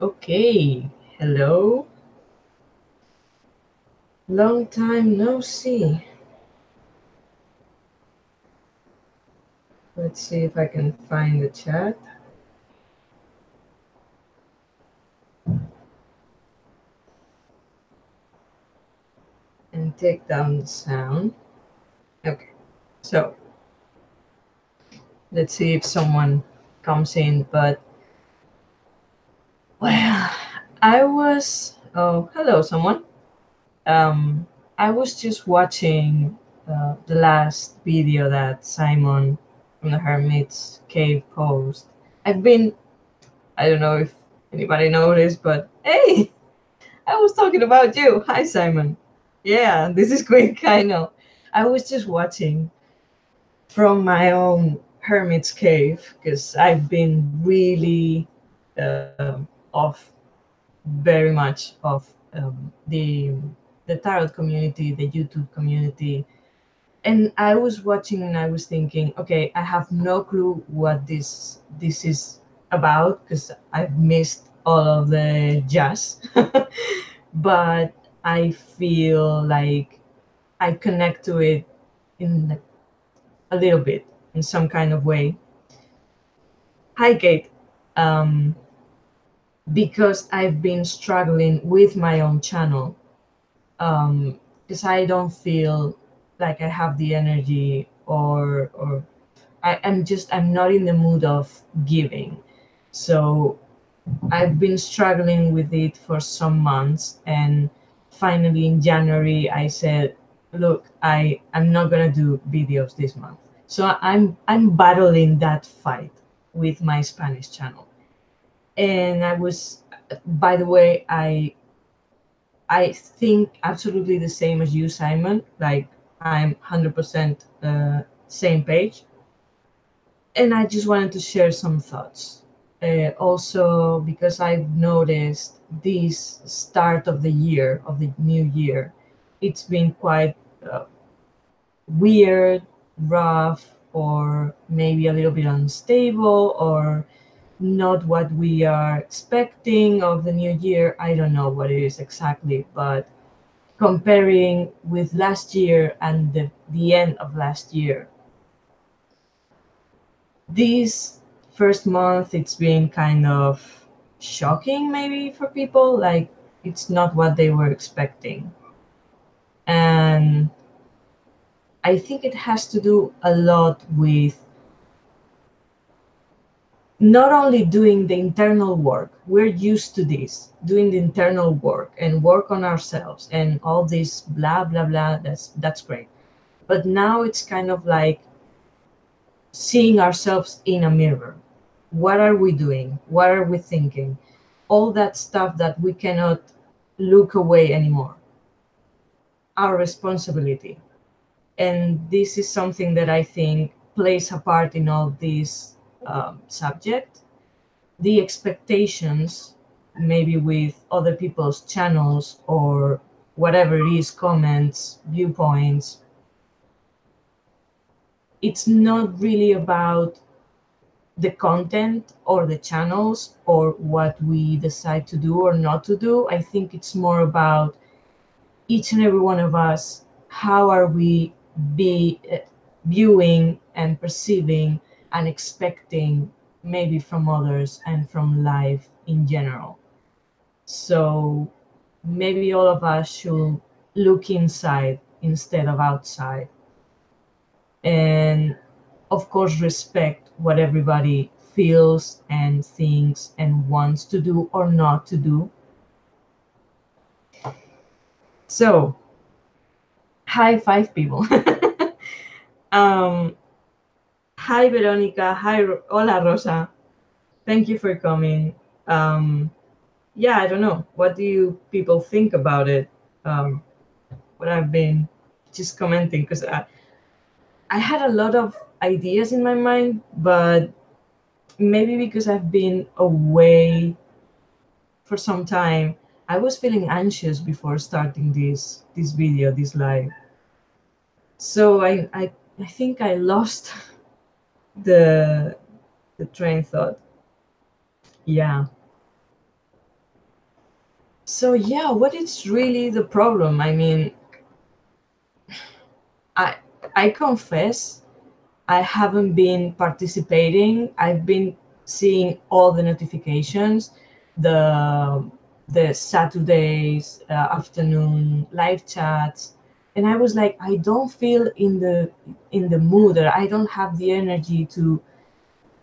Okay, hello. Long time no see. Let's see if I can find the chat and take down the sound. Okay, so let's see if someone comes in. But, well, I was. Oh, hello, someone. Um, I was just watching the last video that Simon from the Hermit's cave post. I've been. I don't know if anybody noticed, but hey, I was talking about you. Hi, Simon. Yeah, this is quick. I know. I was just watching from my own hermit's cave because I've been really off very much of the tarot community, the YouTube community, and I was watching and I was thinking, okay, I have no clue what this is about because I've missed all of the jazz, but I feel like I connect to it in a little bit in some kind of way. Hi, Kate. Um, because I've been struggling with my own channel, because I don't feel like I have the energy, or I'm not in the mood of giving. So I've been struggling with it for some months, and finally in January I said, "Look, I'm not gonna do videos this month." So I'm battling that fight with my Spanish channel, and I was, by the way, I think absolutely the same as you, Simon. Like I'm 100% same page, and I just wanted to share some thoughts. Also, because I've noticed this start of the year, of the new year, it's been quite weird, rough, or maybe a little bit unstable, or not what we are expecting of the new year. I don't know what it is exactly, but comparing with last year and the end of last year, this first month it's been kind of shocking maybe for people, like it's not what they were expecting. And I think it has to do a lot with not only doing the internal work. We're used to this, doing the internal work and work on ourselves and all this blah blah blah. That's great, but now it's kind of like seeing ourselves in a mirror. What are we doing? What are we thinking? All that stuff that we cannot look away anymore. Our responsibility. And this is something that I think plays a part in all this subject. The expectations, maybe with other people's channels or whatever it is, comments, viewpoints, it's not really about the content or the channels or what we decide to do or not to do. I think it's more about each and every one of us. How are we be viewing and perceiving and expecting maybe from others and from life in general? So maybe all of us should look inside instead of outside, and of course respect what everybody feels and thinks and wants to do or not to do. So hi, five people. um Hi, Veronica. Hi, hola, Rosa. Thank you for coming. um yeah, I don't know, what do you people think about it? What I've been just commenting, because I had a lot of ideas in my mind, but maybe because I've been away for some time, I was feeling anxious before starting this video, this live. So I think I lost the the train of thought. Yeah. So yeah, what is really the problem? I mean, I I confess I haven't been participating. I've been seeing all the notifications, the Saturdays afternoon live chats, and I was like, I don't feel in the mood, or I don't have the energy to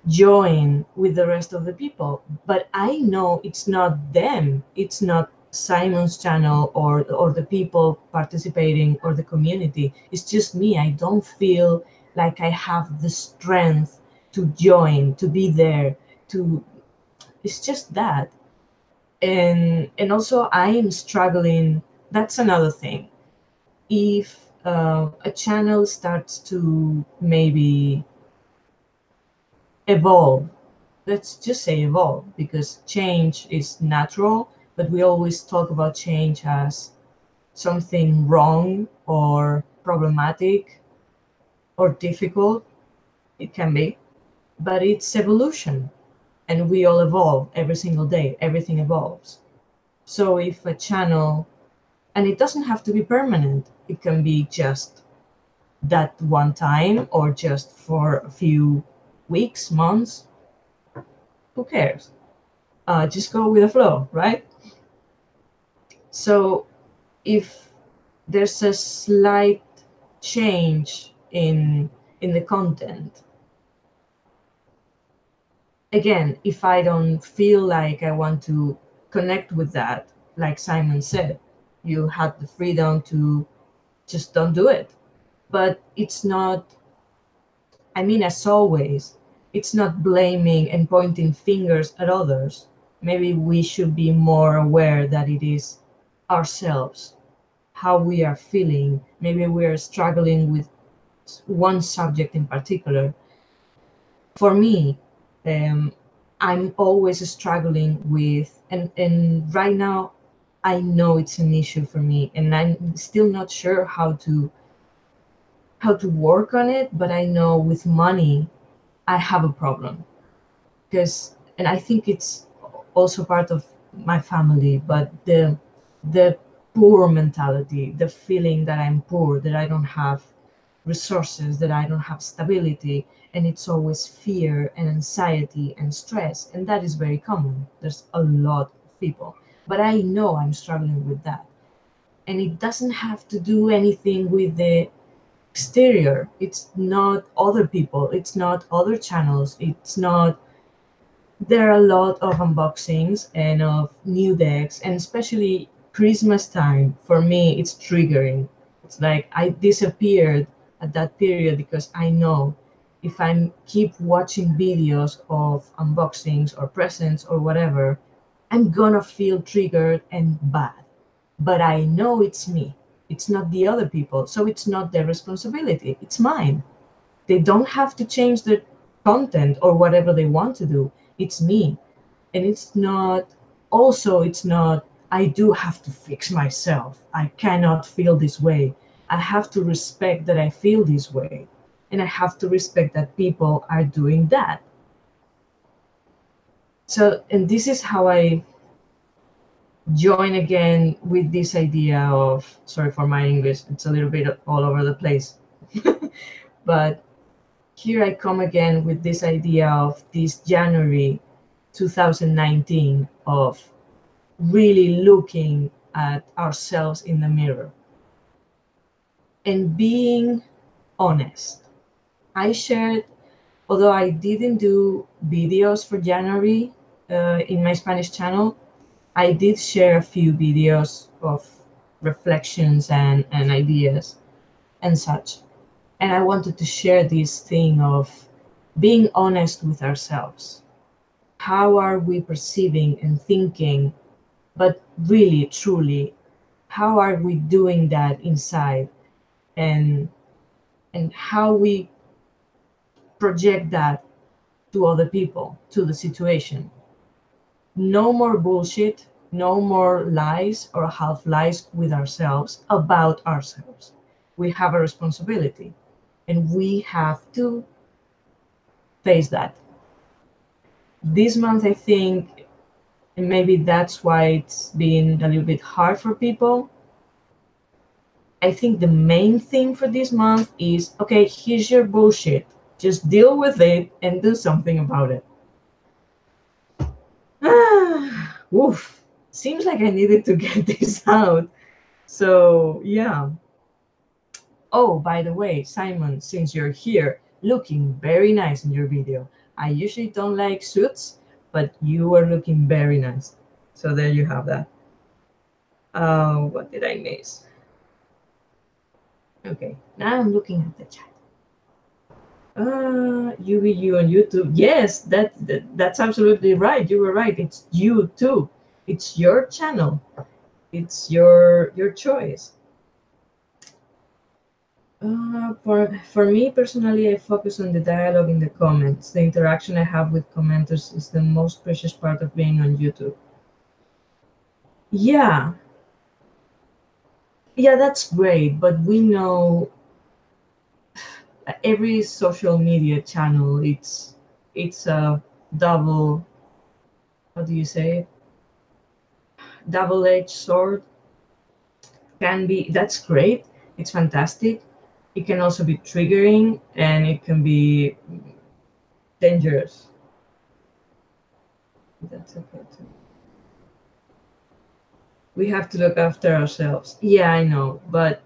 join with the rest of the people. But I know it's not them. It's not Simon's channel or the people participating or the community. It's just me. I don't feel like I have the strength to join, to be there, to it's just that. And also I'm struggling. That's another thing. If a channel starts to maybe evolve, let's just say evolve, because change is natural, but we always talk about change as something wrong or problematic or difficult. It can be, but it's evolution, and we all evolve every single day. Everything evolves. So if a channel, and it doesn't have to be permanent, it can be just that one time or just for a few weeks, months, who cares? Just go with the flow, right? So if there's a slight change in the content, again, if I don't feel like I want to connect with that, like Simon said, you have the freedom to just don't do it. But it's not, I mean, as always, it's not blaming and pointing fingers at others. Maybe we should be more aware that it is ourselves, how we are feeling. Maybe we are struggling with one subject in particular. For me, um, I'm always struggling with, and right now, I know it's an issue for me, and I'm still not sure how to work on it. But I know with money, I have a problem because, and I think it's also part of my family, but the poor mentality, the feeling that I'm poor, that I don't have resources, that I don't have stability, and it's always fear and anxiety and stress, and that is very common. There's a lot of people, but I know I'm struggling with that, and it doesn't have to do anything with the exterior. It's not other people, it's not other channels, it's not, there are a lot of unboxings and of new decks, and especially Christmas time. For me, it's triggering. It's like I disappeared at that period because I know if I keep watching videos of unboxings or presents or whatever, I'm gonna feel triggered and bad. But I know it's me. It's not the other people. So it's not their responsibility. It's mine. They don't have to change the content or whatever they want to do. It's me. And it's not, also, it's not, I do have to fix myself. I cannot feel this way. I have to respect that I feel this way. And I have to respect that people are doing that. So, and this is how I join again with this idea of, sorry for my English, it's a little bit all over the place. But here I come again with this idea of this January 2019 of really looking at ourselves in the mirror and being honest. I shared, although I didn't do videos for January in my Spanish channel, I did share a few videos of reflections and ideas and such. And I wanted to share this thing of being honest with ourselves. How are we perceiving and thinking? But really, truly, how are we doing that inside? And how we project that to other people, to the situation. No more bullshit, no more lies or half lies with ourselves about ourselves. We have a responsibility, and we have to face that. This month, I think, And maybe that's why it's been a little bit hard for people. I think the main thing for this month is, okay, here's your bullshit. Just deal with it and do something about it. Woof. Seems like I needed to get this out. So, yeah. Oh, by the way, Simon, since you're here, looking very nice in your video. I usually don't like suits, but you are looking very nice. So there you have that. What did I miss? Okay, now I'm looking at the chat. UVU on YouTube. Yes, that's absolutely right. You were right. It's you too. It's your channel. It's your choice. For me personally, I focus on the dialogue in the comments. The interaction I have with commenters is the most precious part of being on YouTube. Yeah, yeah, that's great. But we know every social media channel, it's a double, how do you say it? Double-edged sword. Can be, that's great. It's fantastic. It can also be triggering and it can be dangerous. That's okay too. We have to look after ourselves. Yeah, I know, but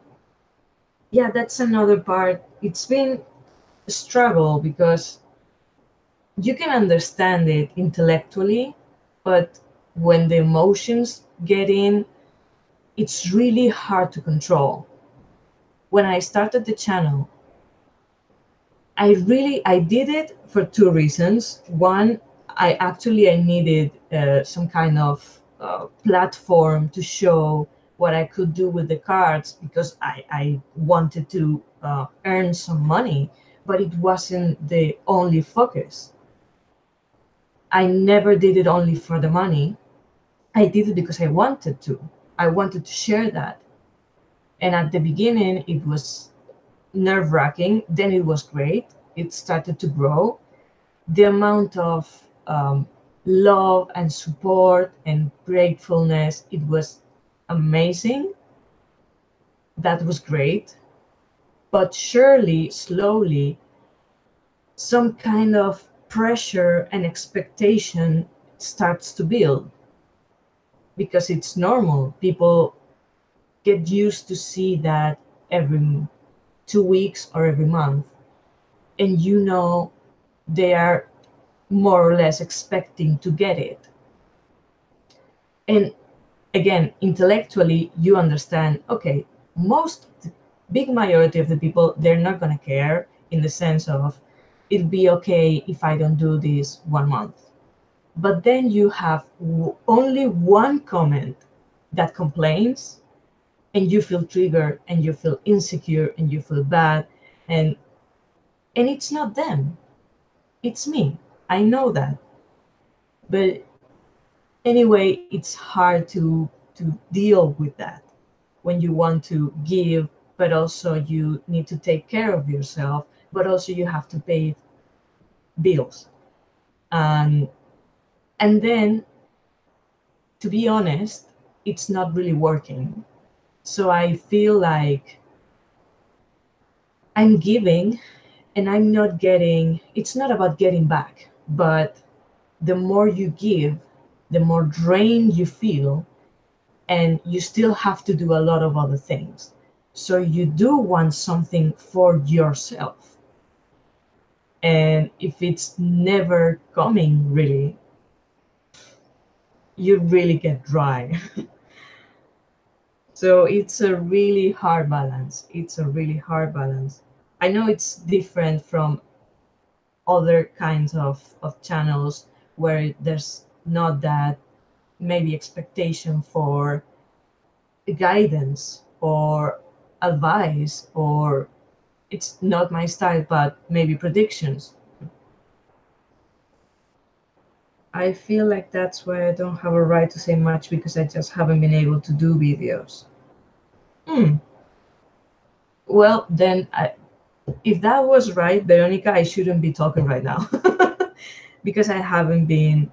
yeah, that's another part. It's been a struggle because you can understand it intellectually, but when the emotions get in, it's really hard to control. When I started the channel, I did it for two reasons. One, I needed some kind of platform to show what I could do with the cards because I wanted to earn some money, but it wasn't the only focus. I never did it only for the money. I did it because I wanted to. I wanted to share that. And at the beginning, it was nerve-wracking. Then it was great. It started to grow. The amount of love and support and gratefulness, it was amazing. That was great. But surely, slowly, some kind of pressure and expectation starts to build because it's normal. People get used to see that every 2 weeks or every month, and they are more or less expecting to get it. And again, intellectually, you understand, okay, most big majority of the people, they're not going to care in the sense of it'll be okay if I don't do this 1 month. But then you have only one comment that complains, and you feel triggered and you feel insecure and you feel bad, and it's not them, it's me. I know that. But anyway, it's hard to deal with that when you want to give, but also you need to take care of yourself, but also you have to pay bills. And then, to be honest, it's not really working. So I feel like I'm giving and I'm not getting, it's not about getting back, but the more you give, the more drained you feel, and you still have to do a lot of other things. So you do want something for yourself. And if it's never coming, really, you really get dry. So it's a really hard balance. It's a really hard balance. I know it's different from other kinds of channels where there's not that maybe expectation for guidance or advice, or it's not my style, but maybe predictions. I feel like that's why I don't have a right to say much, because I just haven't been able to do videos. Well, then, if that was right, Veronica, I shouldn't be talking right now because I haven't been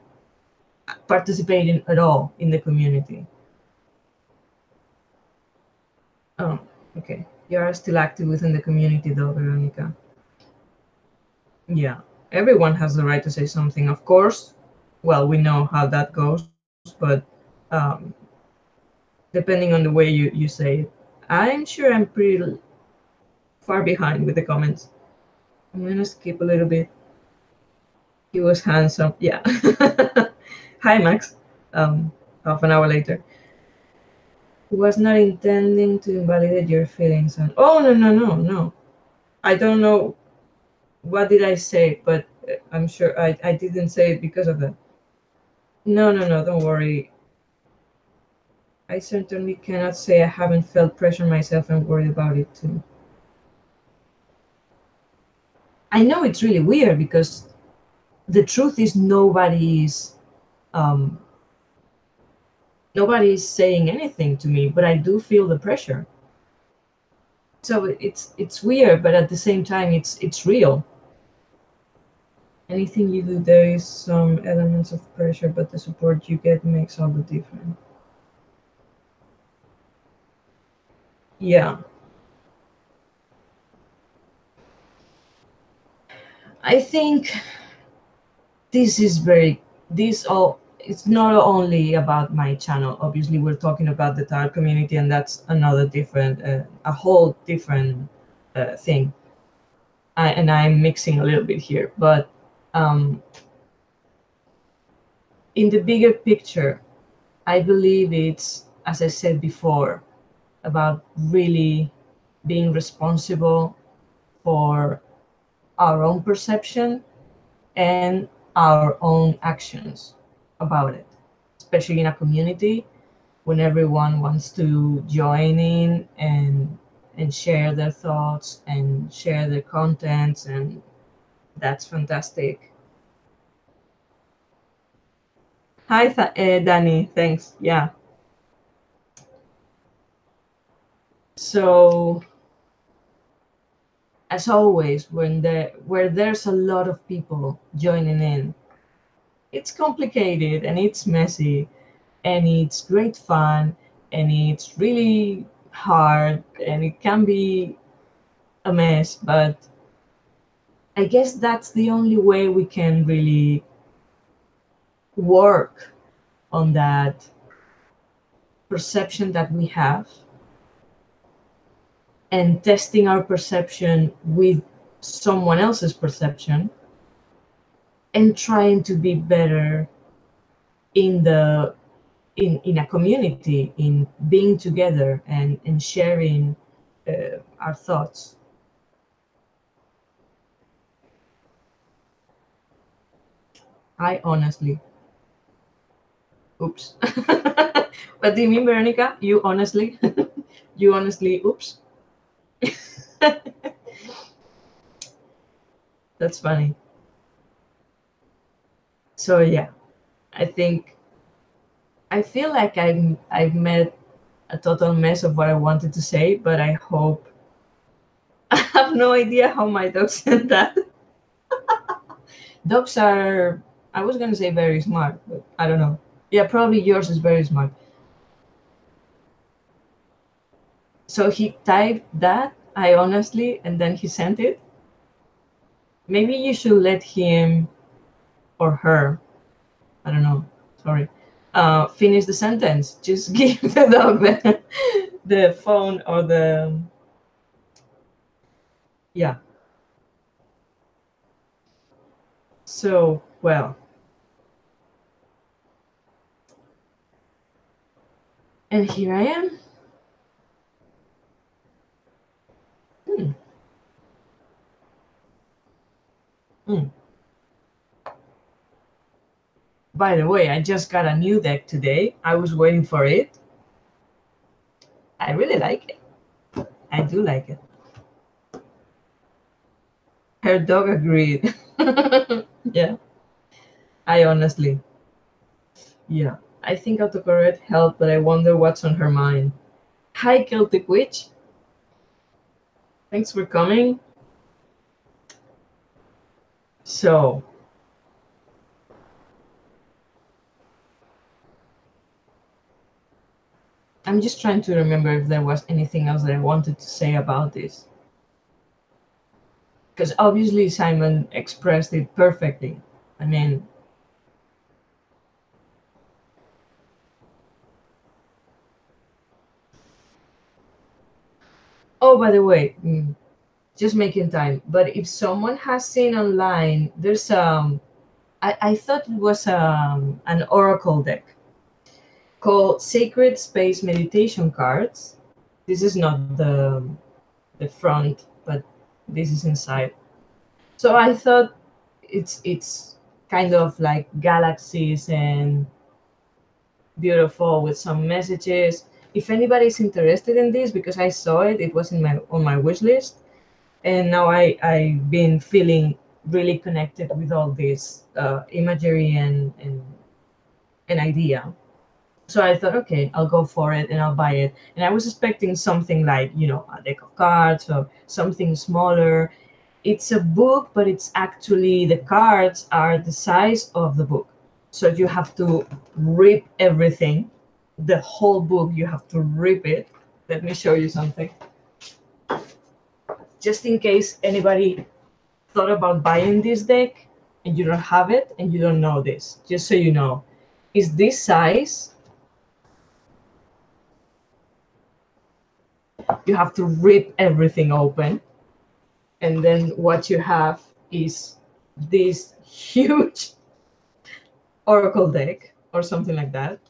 participating at all in the community. Oh, okay. You are still active within the community, though, Veronica. Yeah, everyone has the right to say something, of course. Well, we know how that goes, but um, depending on the way you say it, I'm sure I'm pretty far behind with the comments. I'm gonna skip a little bit. He was handsome. Yeah. Hi, Max. Half an hour later. Was not intending to invalidate your feelings. And oh, no, no, no, no. I don't know what did I say, but I'm sure I didn't say it because of that. No, no, no, don't worry. I certainly cannot say I haven't felt pressure myself and worried about it too. I know it's really weird because the truth is um, nobody is saying anything to me, but I do feel the pressure. So it's weird, but at the same time, it's real. Anything you do, there is some elements of pressure, but the support you get makes all the difference. Yeah, I think this is very this all. It's not only about my channel. Obviously, we're talking about the tarot community, and that's another different, a whole different thing. And I'm mixing a little bit here, but um, in the bigger picture, I believe it's, as I said before, about really being responsible for our own perception and our own actions about it, especially in a community when everyone wants to join in and share their thoughts and share their contents, and that's fantastic. Hi, Danny. Thanks. Yeah. So, as always, where there's a lot of people joining in, it's complicated and it's messy and it's great fun and it's really hard and it can be a mess, but I guess that's the only way we can really work on that perception that we have and testing our perception with someone else's perception and trying to be better in the in a community, in being together and sharing our thoughts. I honestly, oops. What do you mean, Veronica? You honestly, you honestly, oops. That's funny. So yeah, I think I feel like I've made a total mess of what I wanted to say, but I hope I have no idea how my dog said that. Dogs are, I was gonna say very smart, but I don't know. Yeah, probably yours is very smart. So he typed that, I honestly, and then he sent it. Maybe you should let him or her, I don't know, sorry, finish the sentence. Just give the dog the phone or the, yeah. So, well, and here I am. Hmm. Hmm. By the way, I just got a new deck today. I was waiting for it. I really like it. I do like it. Her dog agreed. Yeah, I honestly, yeah. I think autocorrect helped, but I wonder what's on her mind. Hi, Celtic Witch. Thanks for coming. So, I'm just trying to remember if there was anything else that I wanted to say about this. Because obviously Simon expressed it perfectly. I mean, oh, by the way, just making time. But if someone has seen online, there's I thought it was an oracle deck called Sacred Space Meditation Cards. This is not the front, but this is inside. So I thought it's kind of like galaxies and beautiful with some messages. If anybody's interested in this, because I saw it, it was in my on my wish list, and now I've been feeling really connected with all this imagery and an idea. So I thought, okay, I'll go for it and I'll buy it. And I was expecting something like, a deck of cards or something smaller. It's a book, but it's actually the cards are the size of the book. So you have to rip everything, the whole book, you have to rip it. Let me show you something. Just in case anybody thought about buying this deck and you don't have it and you don't know this, just so you know, is this size. You have to rip everything open, and then what you have is this huge oracle deck or something like that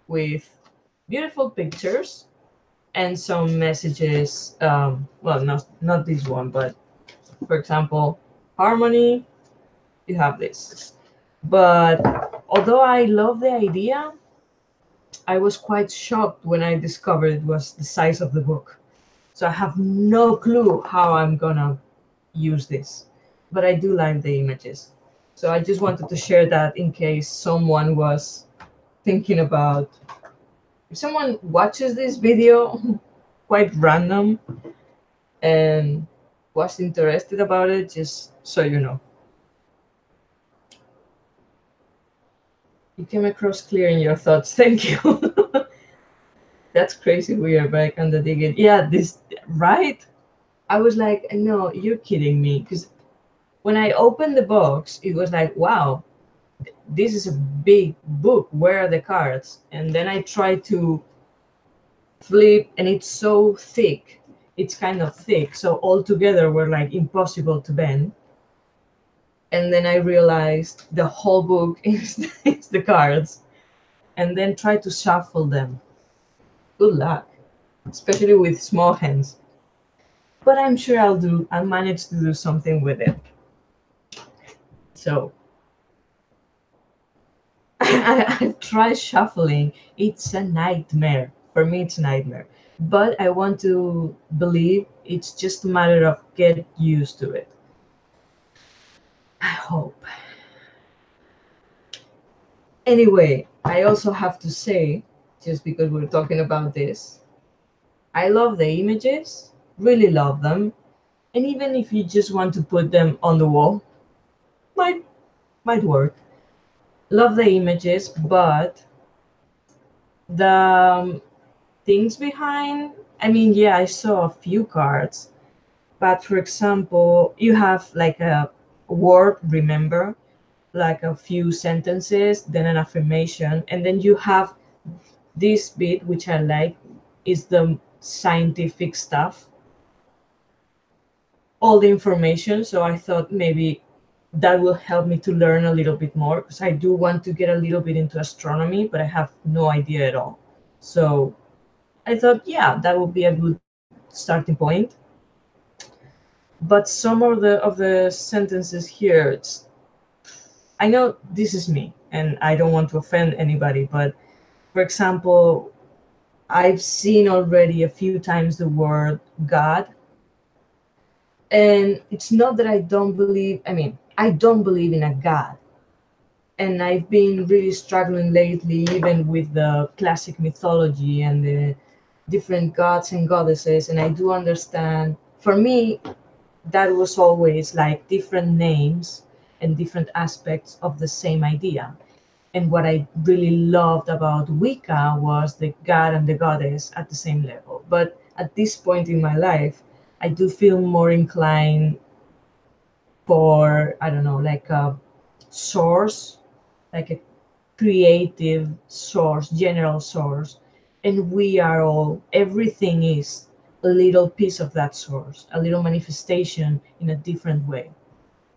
with beautiful pictures and some messages. Well, not this one, but for example, harmony, you have this. But although I love the idea, I was quite shocked when I discovered it was the size of the book. So I have no clue how I'm gonna use this, but I do like the images. So I just wanted to share that in case someone was thinking about, if someone watches this video quite random and was interested about it, just so you know. You came across clear in your thoughts. Thank you. That's crazy weird, but I kind of dig it. Yeah, this, right? I was like, no, you're kidding me. Because when I opened the box, it was like, wow, this is a big book. Where are the cards? And then I tried to flip, and it's so thick. It's kind of thick. So all together were like impossible to bend. And then I realized the whole book is the cards. And then try to shuffle them. Good luck, especially with small hands. But I'm sure I'll manage to do something with it. So I've tried shuffling. It's a nightmare. For me, it's a nightmare. But I want to believe it's just a matter of get used to it. I hope. Anyway, I also have to say, just because we're talking about this, I love the images, really love them. And even if you just want to put them on the wall, might might work. Love the images, but the things behind, I mean, yeah, I saw a few cards, but for example, you have like a word, remember, like a few sentences, then an affirmation, and then you have this bit, which I like, is the scientific stuff, all the information. So I thought maybe that will help me to learn a little bit more, because I do want to get a little bit into astronomy, but I have no idea at all. So I thought, yeah, that would be a good starting point. But some of the sentences here, I know this is me, and I don't want to offend anybody, but for example, I've seen already a few times the word God, and it's not that I don't believe. I mean, I don't believe in a God, and I've been really struggling lately, even with the classic mythology and the different gods and goddesses. And I do understand. For me, that was always like different names and different aspects of the same idea. And what I really loved about Wicca was the god and the goddess at the same level. But at this point in my life, I do feel more inclined for, I don't know, like a source, like a creative source, general source. And we are all, everything is a little piece of that source, a little manifestation in a different way.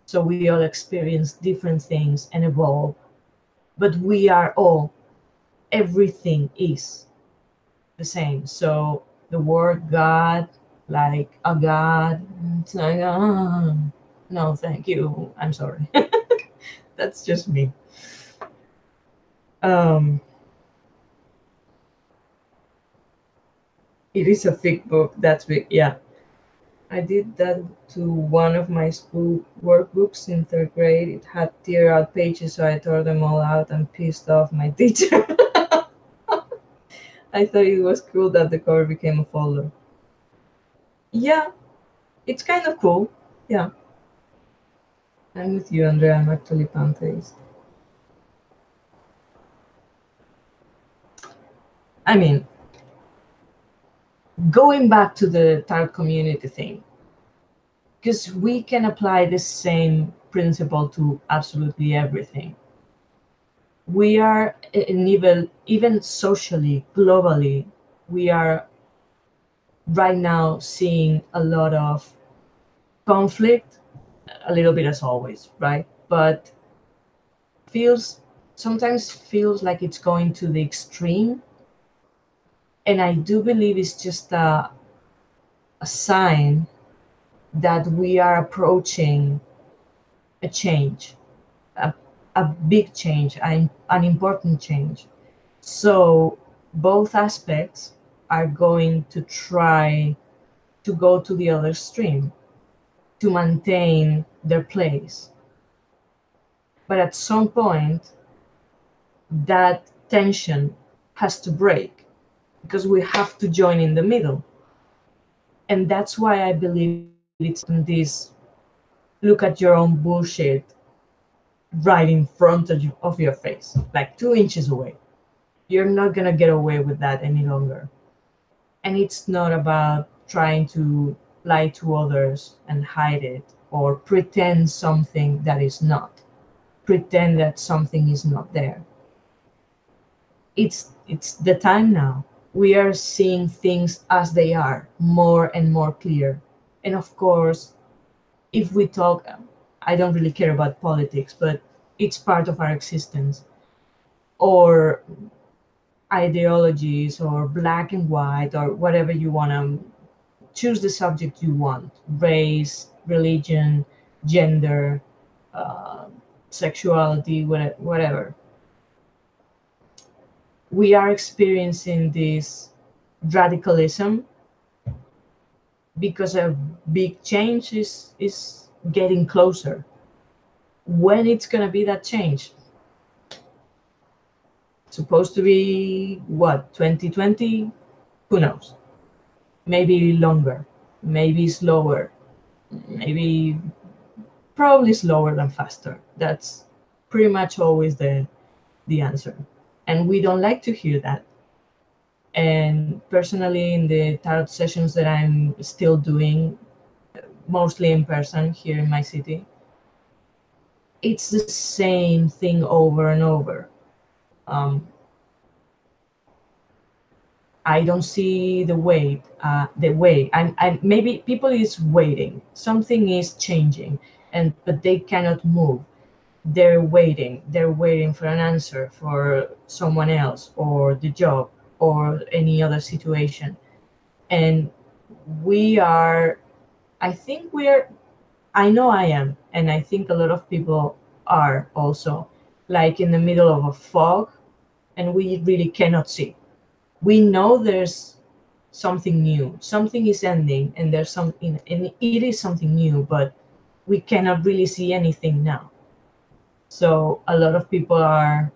So we all experience different things and evolve, but we are all, everything is the same. So the word God, like a God, it's like, no, thank you. I'm sorry. That's just me. Um, it is a thick book. That's big. Yeah. I did that to one of my school workbooks in third grade. It had tear out pages, so I tore them all out and pissed off my teacher. I thought it was cool that the cover became a folder. Yeah, it's kind of cool. Yeah, I'm with you, Andrea. I'm actually pantheist. I mean, going back to the tarot community thing, because we can apply the same principle to absolutely everything. We are in even socially, globally, we are right now seeing a lot of conflict, a little bit as always, right? But feels sometimes feels like it's going to the extreme, and I do believe it's just a sign that we are approaching a change, a, a big change, an important change. So both aspects are going to try to go to the other stream to maintain their place. But at some point, that tension has to break because we have to join in the middle. And that's why I believe it's in this look at your own bullshit right in front of your face, like 2 inches away. You're not going to get away with that any longer. And it's not about trying to lie to others and hide it or pretend something that is not. Pretend that something is not there. It's the time now. We are seeing things as they are, more and more clear. And of course, if we talk, I don't really care about politics, but it's part of our existence. Or ideologies, or black and white, or whatever you want to choose the subject you want, race, religion, gender, uh, sexuality, whatever. We are experiencing this radicalism because a big change is getting closer. When it's going to be that change? Supposed to be what, 2020? Who knows? Maybe longer, maybe slower, maybe probably slower than faster. That's pretty much always the answer. And we don't like to hear that. And personally, in the tarot sessions that I'm still doing, mostly in person here in my city, it's the same thing over and over. Um, I don't see the way. Maybe people is waiting. Something is changing, and but they cannot move. They're waiting. They're waiting for an answer for someone else, or the job, or any other situation. And we are. I think we're. I know I am, and I think a lot of people are also, like in the middle of a fog, and we really cannot see. We know there's something new, something is ending, and there's something, and it is something new, but we cannot really see anything now. So a lot of people are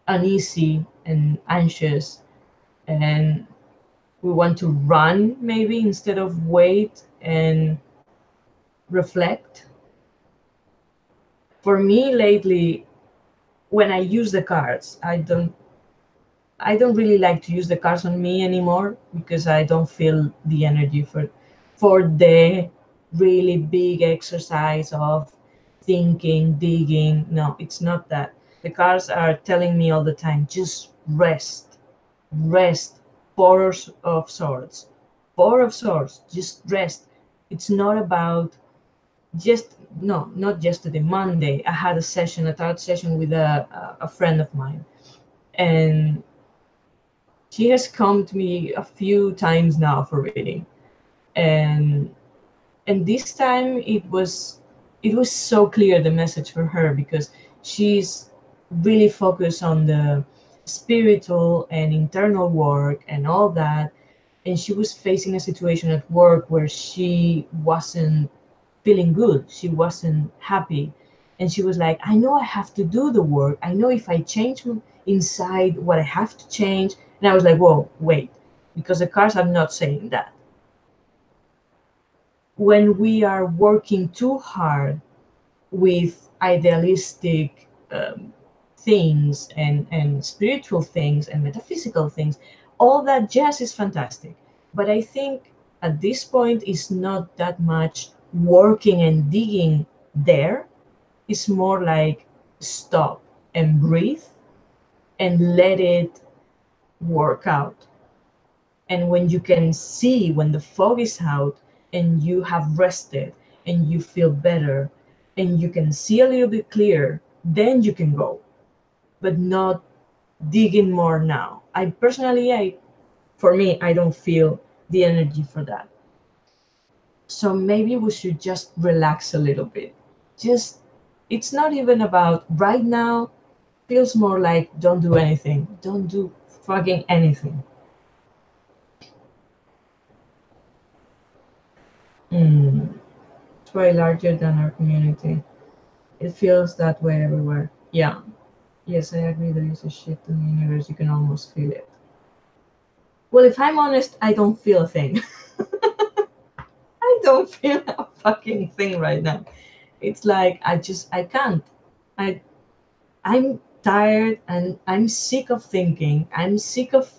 uneasy and anxious, and we want to run maybe instead of wait and reflect. For me lately, when I use the cards, I don't really like to use the cards on me anymore because I don't feel the energy for the really big exercise of thinking, digging. No, it's not that. The cards are telling me all the time, just rest, rest, of swords, four of swords, just rest. It's not about just no, not yesterday, Monday. I had a third session with a friend of mine, and she has come to me a few times now for reading, and this time it was so clear the message for her because she's really focused on the spiritual and internal work and all that, and she was facing a situation at work where she wasn't feeling good, she wasn't happy, and she was like, I know I have to do the work, I know if I change inside what I have to change. And I was like, whoa, wait, because the cards are not saying that. When we are working too hard with idealistic things and spiritual things and metaphysical things, all that jazz is fantastic. But I think at this point it's not that much working and digging there. It's more like stop and breathe and let it work out. And when you can see when the fog is out and you have rested and you feel better and you can see a little bit clearer, then you can go, but not digging more now. I personally, for me, I don't feel the energy for that. So maybe we should just relax a little bit. Just, it's not even about right now, feels more like don't do anything. Don't do fucking anything. Mm, it's way larger than our community. It feels that way everywhere. Yeah. Yes, I agree. There is a shit in the universe. You can almost feel it. Well, if I'm honest, I don't feel a thing. I don't feel a fucking thing right now. It's like I can't. I I'm tired and I'm sick of thinking. I'm sick of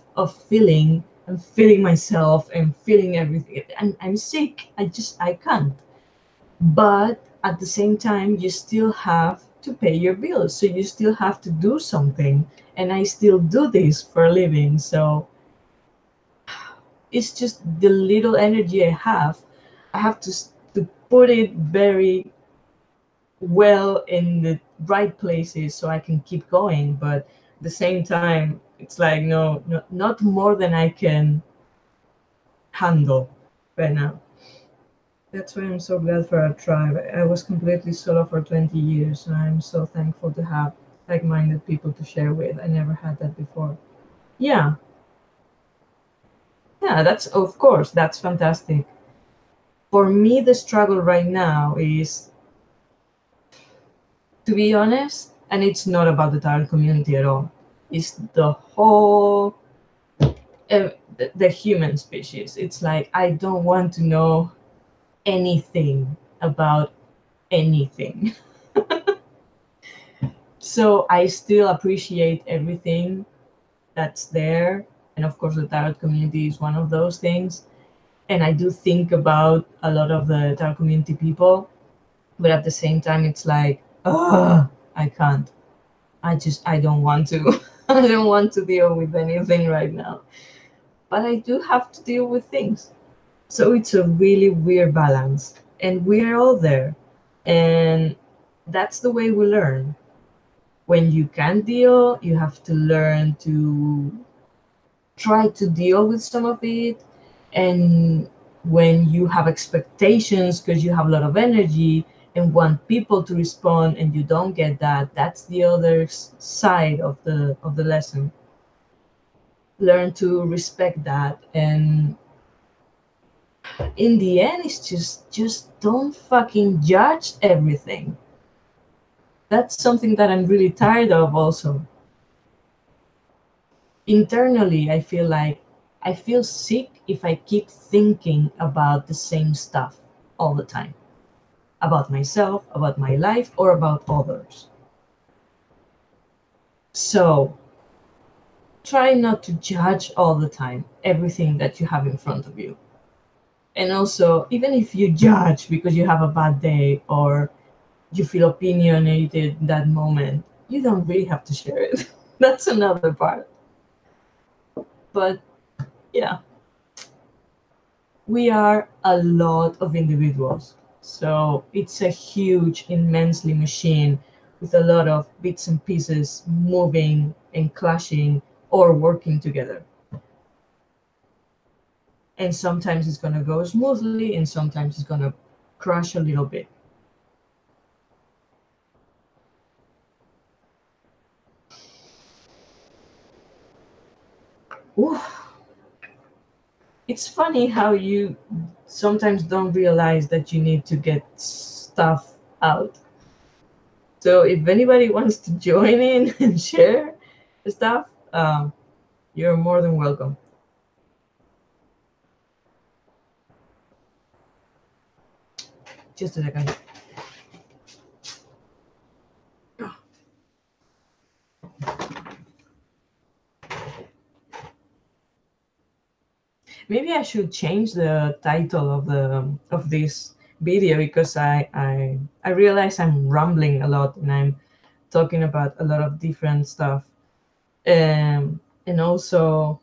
feeling and feeling myself and feeling everything. I'm sick. I can't. But at the same time, you still have to pay your bills, so you still have to do something, and I still do this for a living. So it's just the little energy I have to put it very well in the right places so I can keep going. But at the same time, it's like no, no, not more than I can handle right now. That's why I'm so glad for our tribe. I was completely solo for 20 years, and I'm so thankful to have like-minded people to share with. I never had that before. Yeah, yeah, that's of course that's fantastic. For me, the struggle right now is, to be honest, and it's not about the tarot community at all. It's the whole the human species. It's like I don't want to know anything about anything. So I still appreciate everything that's there. And of course, the tarot community is one of those things. And I do think about a lot of the tarot community people, but at the same time, it's like, I can't. I don't want to. I don't want to deal with anything right now. But I do have to deal with things. So it's a really weird balance. And we're all there. And that's the way we learn. When you can't deal, you have to learn to try to deal with some of it. And when you have expectations because you have a lot of energy and want people to respond and you don't get that, that's the other side of the lesson. Learn to respect that, and in the end it's just don't fucking judge everything. That's something that I'm really tired of also. Internally, I feel like I feel sick if I keep thinking about the same stuff all the time, about myself, about my life, or about others. So try not to judge all the time everything that you have in front of you. And also, even if you judge because you have a bad day or you feel opinionated in that moment, you don't really have to share it. That's another part. But yeah, we are a lot of individuals. So it's a huge, immensely machine with a lot of bits and pieces moving and clashing or working together. And sometimes it's going to go smoothly and sometimes it's going to crash a little bit. Ooh, it's funny how you sometimes don't realize that you need to get stuff out. So if anybody wants to join in and share stuff, you're more than welcome. Just a second. Maybe I should change the title of this video because I realize I'm rambling a lot and I'm talking about a lot of different stuff. And also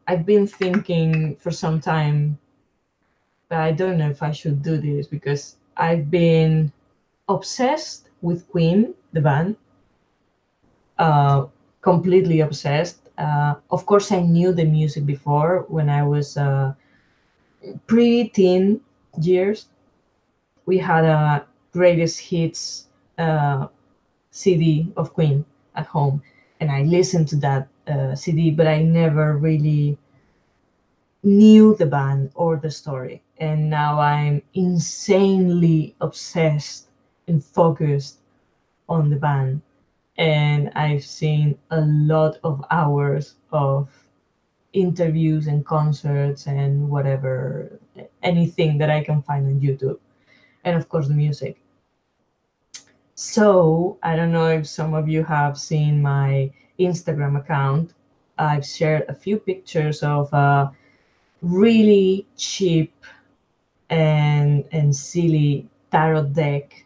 I've been thinking for some time, but I don't know if I should do this because I've been obsessed with Queen, the band, uh, completely obsessed. Of course, I knew the music before when I was pre-teen years. We had a greatest hits uh, CD of Queen at home, and I listened to that CD, but I never really knew the band or the story. And now I'm insanely obsessed and focused on the band. And I've seen a lot of hours of interviews and concerts and whatever, anything that I can find on YouTube. And of course, the music. So I don't know if some of you have seen my Instagram account. I've shared a few pictures of a really cheap and silly tarot deck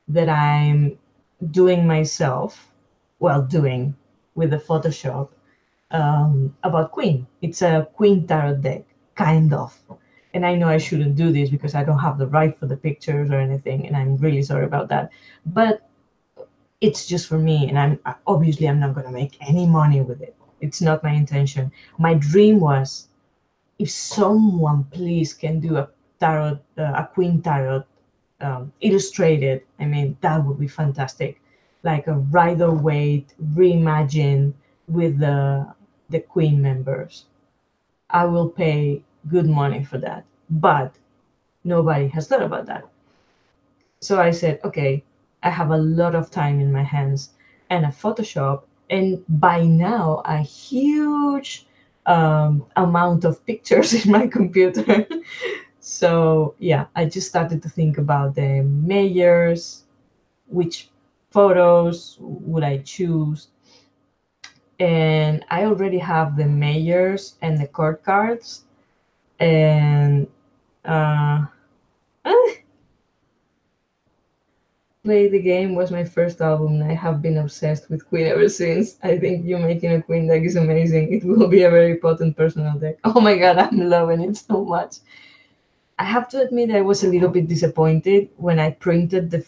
that I'm doing myself, well, doing with the Photoshop about Queen. It's a Queen tarot deck, kind of. And I know I shouldn't do this because I don't have the right for the pictures or anything, and I'm really sorry about that. But it's just for me, and I'm not going to make any money with it. It's not my intention. My dream was if someone please can do a tarot, a Queen tarot illustrated. I mean, that would be fantastic. Like a Rider Waite reimagined with the Queen members. I will pay good money for that, but nobody has thought about that. So I said, okay, I have a lot of time in my hands and a Photoshop, and by now a huge amount of pictures in my computer. So yeah, I just started to think about the mayors, which photos would I choose, and I already have the mayors and the court cards, and uh, Play the Game was my first album, and I have been obsessed with Queen ever since. I think you making a Queen deck is amazing. It will be a very potent personal deck. Oh my god, I'm loving it so much. I have to admit I was a little bit disappointed when I printed the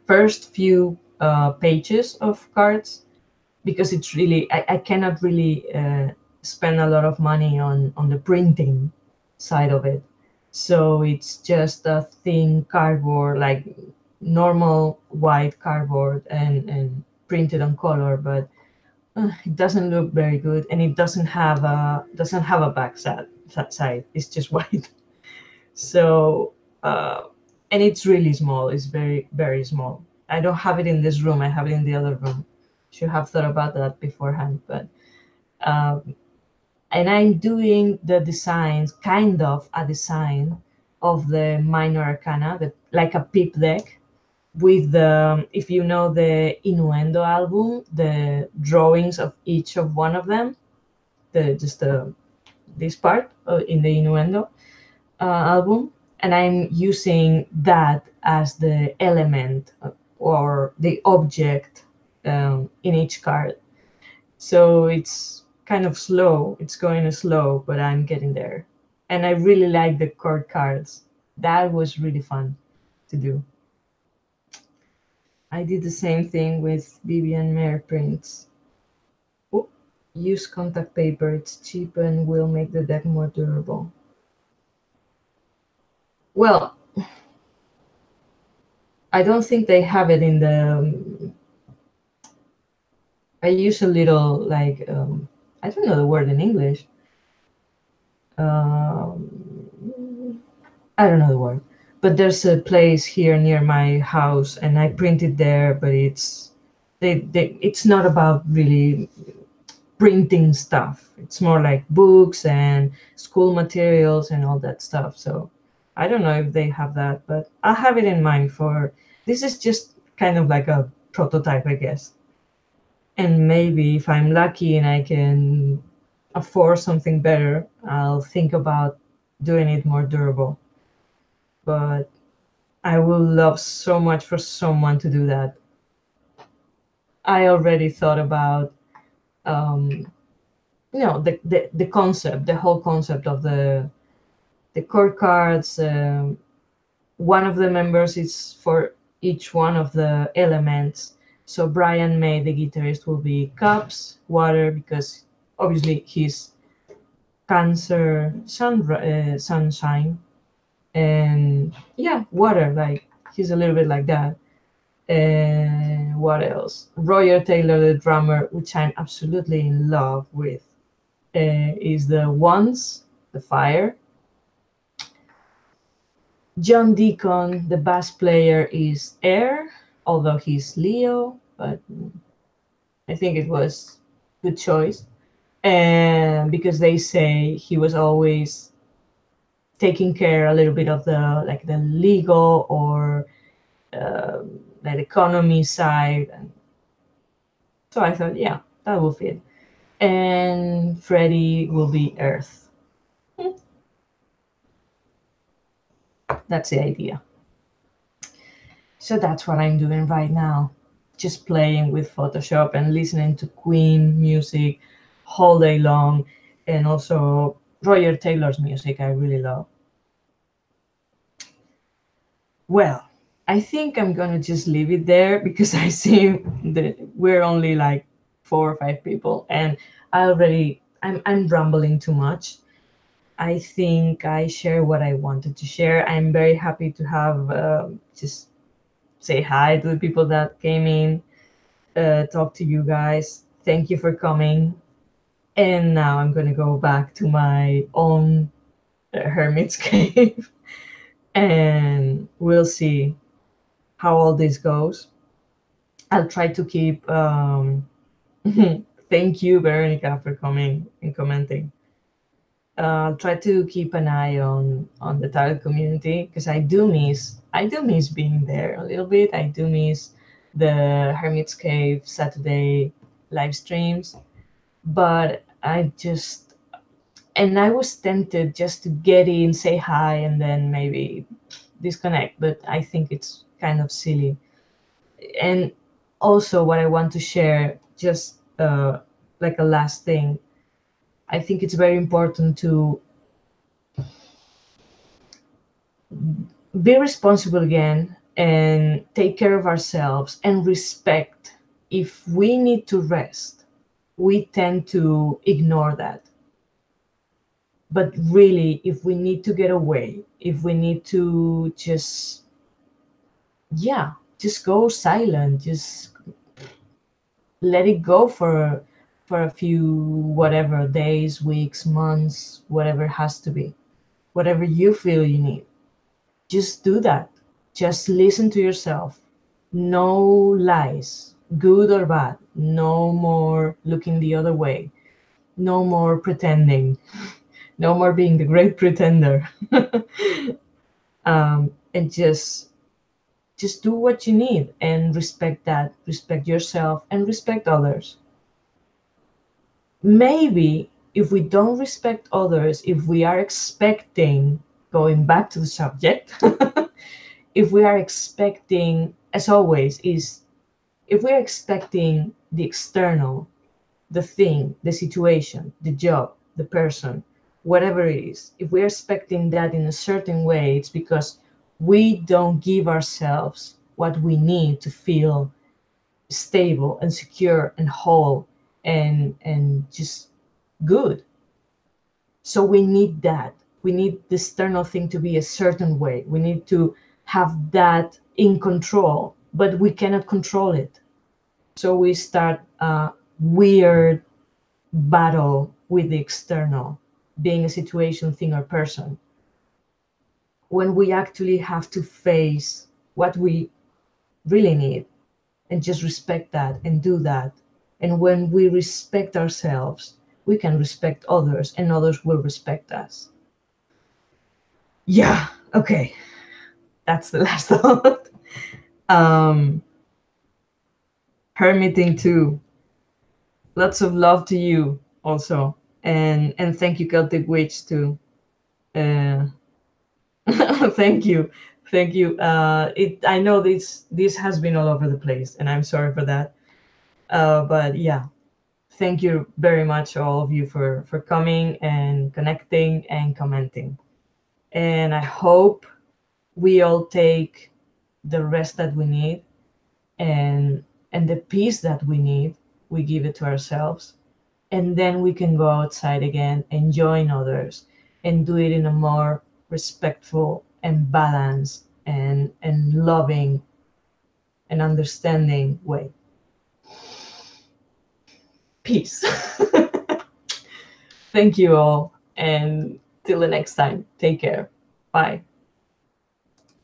first few pages of cards because it's really I cannot really spend a lot of money on the printing side of it. So it's just a thin cardboard, like normal white cardboard, and printed on color, but it doesn't look very good, and it doesn't have a back side. It's just white. So uh, and it's really small. It's very very small. I don't have it in this room. I have it in the other room. Should have thought about that beforehand, but um, and I'm doing the designs, kind of a design of the minor arcana, like a pip deck. with the, if you know the Innuendo album, the drawings of each of one of them, the just the this part in the Innuendo album, and I'm using that as the element or the object in each card. So it's kind of slow. It's going slow, but I'm getting there. And I really like the chord cards. That was really fun to do. I did the same thing with Vivian Mayer prints. Oh, use contact paper. It's cheap and will make the deck more durable. Well, I don't think they have it in the. I use a little like I don't know the word in English. I don't know the word, but there's a place here near my house, and I printed there. But it's not about really printing stuff. It's more like books and school materials and all that stuff. So I don't know if they have that, but I have it in mind for this is just kind of like a prototype, I guess. And maybe if I'm lucky and I can afford something better, I'll think about doing it more durable. But I would love so much for someone to do that. I already thought about the concept, the whole concept of the chord cards. One of the members is for each one of the elements. So Brian May, the guitarist, will be cups, water, because obviously he's Cancer, sunshine, and yeah, water. Like he's a little bit like that. And what else? Roger Taylor, the drummer, which I'm absolutely in love with, is the Once, the fire. John Deacon, the bass player, is air, although he's Leo, but I think it was good choice. And because they say he was always taking care a little bit of the like the legal or the economy side, and so I thought, yeah, that will fit. And Freddie will be Earth. That's the idea. So that's what I'm doing right now. Just playing with Photoshop and listening to Queen music all day long. And also Roger Taylor's music, I really love. Well, I think I'm gonna just leave it there because I see that we're only like 4 or 5 people, and I'm rambling too much. I think I share what I wanted to share. I'm very happy to have just say hi to the people that came in, talk to you guys. Thank you for coming. And now I'm gonna go back to my own hermit's cave, and we'll see how all this goes. I'll try to keep. Thank you, Veronica, for coming and commenting. I'll try to keep an eye on the tarot community because I do miss being there a little bit. I do miss the Hermit's Cave Saturday live streams, but I was tempted just to get in, say hi, and then maybe disconnect. But I think it's kind of silly. And also, what I want to share, just like a last thing, I think it's very important to be responsible again and take care of ourselves and respect. If we need to rest, we tend to ignore that. But really, if we need to get away, if we need to just, yeah, just go silent, just let it go for a few whatever days, weeks, months, whatever it has to be, whatever you feel you need. Just do that. Just listen to yourself. No lies, good or bad. No more looking the other way. No more pretending. No more being the great pretender. And just just do what you need and respect that, respect yourself and respect others. Maybe if we don't respect others, if we are expecting, going back to the subject, if we are expecting, as always, is if we're expecting the external, the thing, the situation, the job, the person, whatever it is, if we're expecting that in a certain way, it's because we don't give ourselves what we need to feel stable and secure and whole and just good. So we need that. We need the external thing to be a certain way. We need to have that in control, but we cannot control it. So we start a weird battle with the external, being a situation, thing, or person, when we actually have to face what we really need and just respect that and do that. And when we respect ourselves, we can respect others and others will respect us. Yeah, okay. That's the last thought. um Hermiting too. Lots of love to you also. And thank you, Celtic Witch, too. uh thank you. Thank you. It I know this has been all over the place and I'm sorry for that. But yeah, thank you very much, all of you, for coming and connecting and commenting. And I hope we all take the rest that we need, and the peace that we need, we give it to ourselves, and then we can go outside again and join others and do it in a more respectful and balanced and loving and understanding way. Peace. Thank you all, and till the next time, take care. Bye.